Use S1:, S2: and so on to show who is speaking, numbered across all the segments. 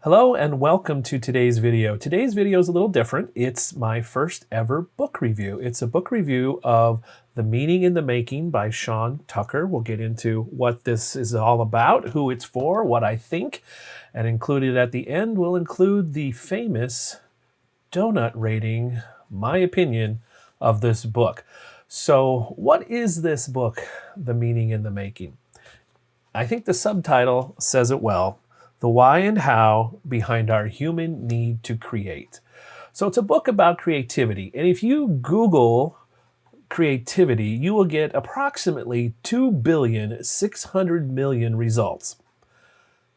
S1: Hello and welcome to today's video. Today's video is a little different. It's my first ever book review. It's a book review of The Meaning in the Making by Sean Tucker. We'll get into what this is all about, who it's for, what I think, and included at the end we'll include the famous donut rating, my opinion, of this book. So what is this book, The Meaning in the Making? I think the subtitle says it well. The why and how behind our human need to create. So it's a book about creativity. And if you Google creativity, you will get approximately 2,600,000,000 results.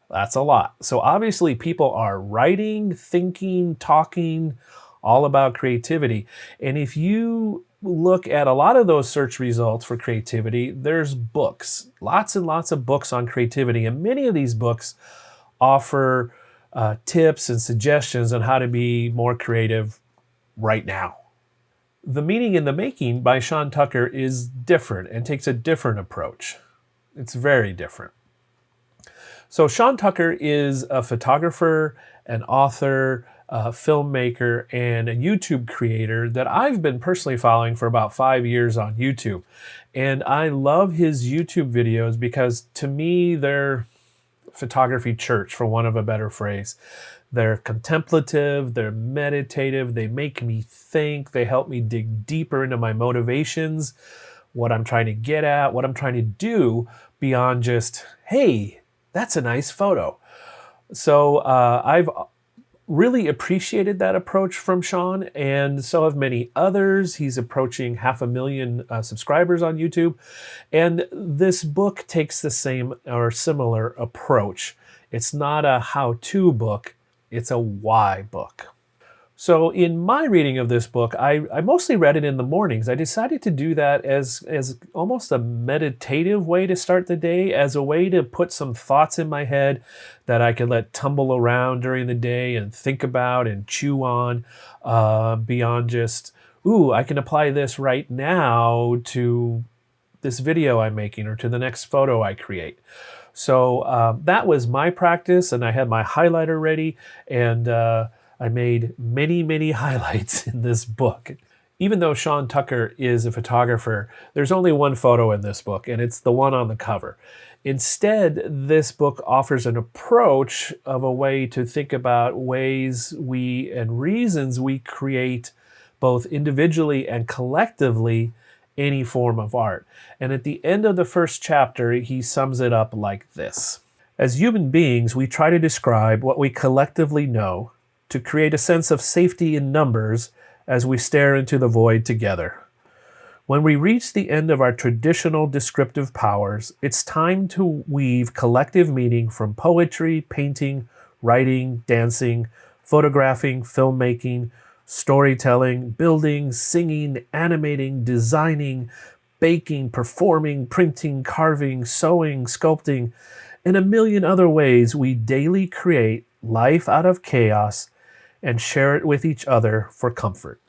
S1: That's a lot. So obviously people are writing, thinking, talking all about creativity. And if you look at a lot of those search results for creativity, there's books, lots and lots of books on creativity. And many of these books offer tips and suggestions on how to be more creative right now. The Meaning in the Making by Sean Tucker is different and takes a different approach. It's very different. So Sean Tucker is a photographer, an author, a filmmaker, and a YouTube creator that I've been personally following for about 5 years on YouTube. And I love his YouTube videos because to me, they're photography church, for want of a better phrase. They're contemplative, they're meditative, they make me think, they help me dig deeper into my motivations, what I'm trying to get at, what I'm trying to do beyond just, hey, that's a nice photo. So I've really appreciated that approach from Sean, and so have many others. He's approaching 500,000 subscribers on YouTube. And this book takes the same or similar approach. It's not a how-to book, it's a why book. So in my reading of this book, I mostly read it in the mornings. I decided to do that as almost a meditative way to start the day, as a way to put some thoughts in my head that I could let tumble around during the day and think about and chew on beyond just, ooh, I can apply this right now to this video I'm making or to the next photo I create. So that was my practice, and I had my highlighter ready, and I made many, many highlights in this book. Even though Sean Tucker is a photographer, there's only one photo in this book, and it's the one on the cover. Instead, this book offers an approach of a way to think about ways we and reasons we create both individually and collectively any form of art. And at the end of the first chapter, he sums it up like this. As human beings, we try to describe what we collectively know to create a sense of safety in numbers as we stare into the void together. When we reach the end of our traditional descriptive powers, it's time to weave collective meaning from poetry, painting, writing, dancing, photographing, filmmaking, storytelling, building, singing, animating, designing, baking, performing, printing, carving, sewing, sculpting, and a million other ways we daily create life out of chaos and share it with each other for comfort.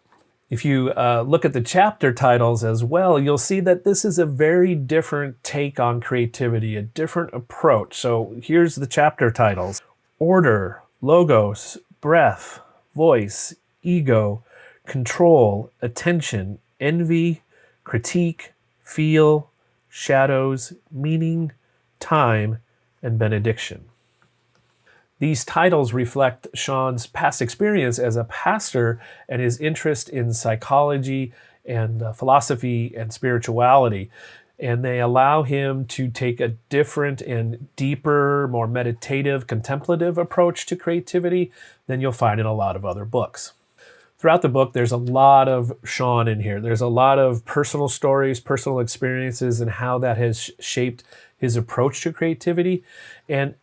S1: If you look at the chapter titles as well, you'll see that this is a very different take on creativity, a different approach. So here's the chapter titles: Order, Logos, Breath, Voice, Ego, Control, Attention, Envy, Critique, Feel, Shadows, Meaning, Time, and Benediction. These titles reflect Sean's past experience as a pastor and his interest in psychology and philosophy and spirituality. And they allow him to take a different and deeper, more meditative, contemplative approach to creativity than you'll find in a lot of other books. Throughout the book, there's a lot of Sean in here. There's a lot of personal stories, personal experiences, and how that has shaped his approach to creativity. And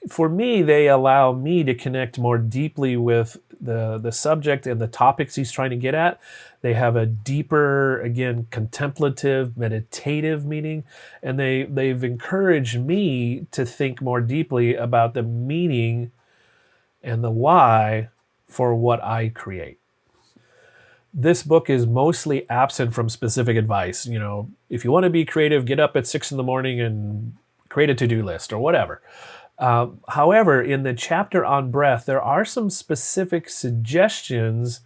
S1: for me, they allow me to connect more deeply with the subject and the topics he's trying to get at. They have a deeper, again, contemplative, meditative meaning, and they've encouraged me to think more deeply about the meaning and the why for what I create. This book is mostly absent from specific advice. You know, if you want to be creative, get up at 6 in the morning and create a to-do list or whatever. However, in the chapter on breath, there are some specific suggestions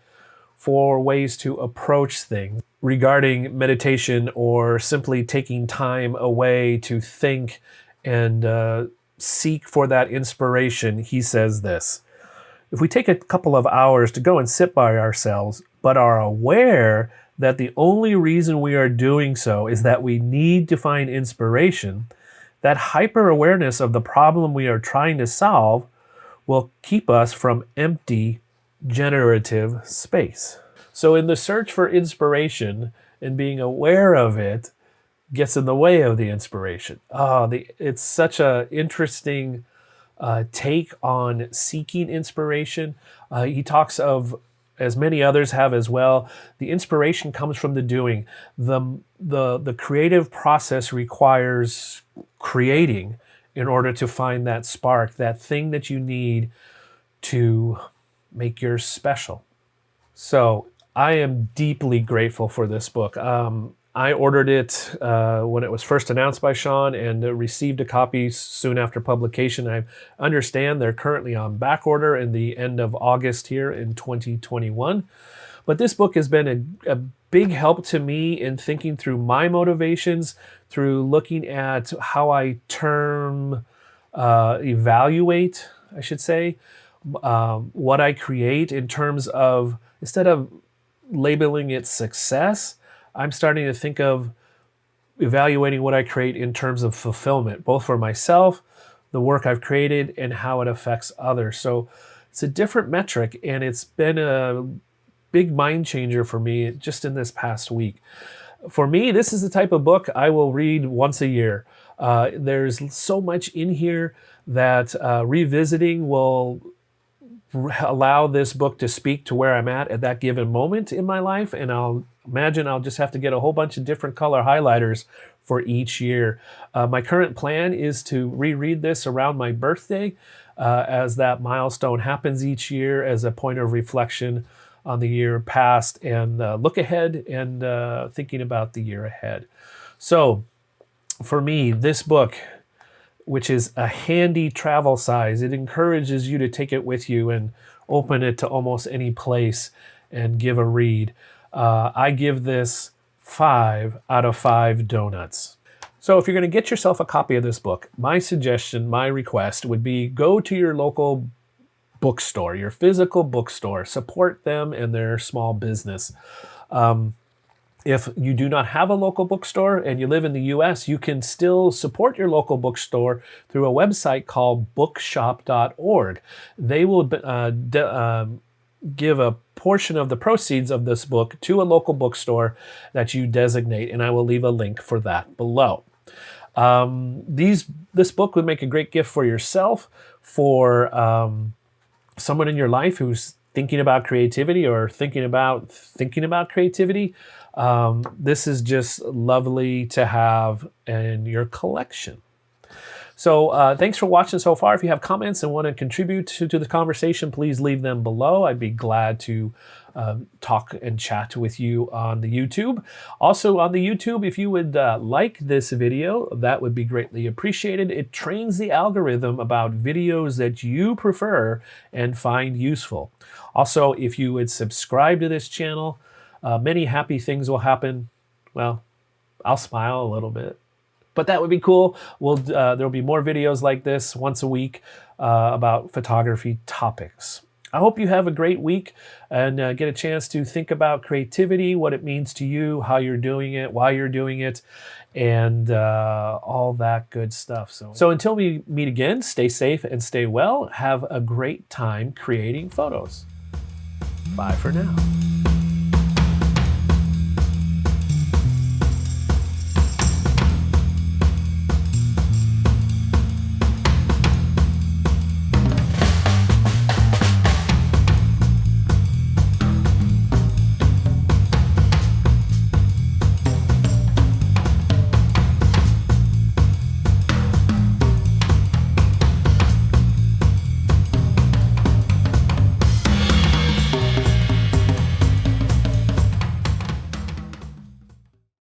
S1: for ways to approach things regarding meditation or simply taking time away to think and seek for that inspiration. He says this: if we take a couple of hours to go and sit by ourselves, but are aware that the only reason we are doing so is that we need to find inspiration, that hyper awareness of the problem we are trying to solve will keep us from empty, generative space. So, in the search for inspiration and being aware of it gets in the way of the inspiration. It's such an interesting take on seeking inspiration. He talks of, as many others have as well, the inspiration comes from the doing. The creative process requires creating in order to find that spark, that thing that you need to make yours special. So I am deeply grateful for this book. I ordered it when it was first announced by Sean and received a copy soon after publication. I understand they're currently on back order in the end of August here in 2021. But this book has been a big help to me in thinking through my motivations, through looking at how I evaluate, I should say, what I create in terms of, instead of labeling it success, I'm starting to think of evaluating what I create in terms of fulfillment, both for myself, the work I've created, and how it affects others. So it's a different metric, and it's been a big mind changer for me just in this past week. For me, this is the type of book I will read once a year. There's so much in here that revisiting will allow this book to speak to where I'm at that given moment in my life, and I'll just have to get a whole bunch of different color highlighters for each year. My current plan is to reread this around my birthday, as that milestone happens each year, as a point of reflection on the year past and look ahead and thinking about the year ahead. So for me, this book, which is a handy travel size, it encourages you to take it with you and open it to almost any place and give a read. I give this 5 out of 5 donuts. So if you're going to get yourself a copy of this book, my suggestion, my request would be go to your local bookstore, your physical bookstore, support them and their small business. If you do not have a local bookstore and you live in the US, you can still support your local bookstore through a website called bookshop.org. They will give a portion of the proceeds of this book to a local bookstore that you designate, and I will leave a link for that below. This book would make a great gift for yourself, for someone in your life who's thinking about creativity or thinking about creativity. This is just lovely to have in your collection. So thanks for watching so far. If you have comments and want to contribute to the conversation, please leave them below. I'd be glad to talk and chat with you on the YouTube. Also on the YouTube, if you would like this video, that would be greatly appreciated. It trains the algorithm about videos that you prefer and find useful. Also, if you would subscribe to this channel, many happy things will happen. Well, I'll smile a little bit, but that would be cool. There'll be more videos like this once a week about photography topics. I hope you have a great week and get a chance to think about creativity, what it means to you, how you're doing it, why you're doing it, and all that good stuff. So until we meet again, stay safe and stay well. Have a great time creating photos. Bye for now.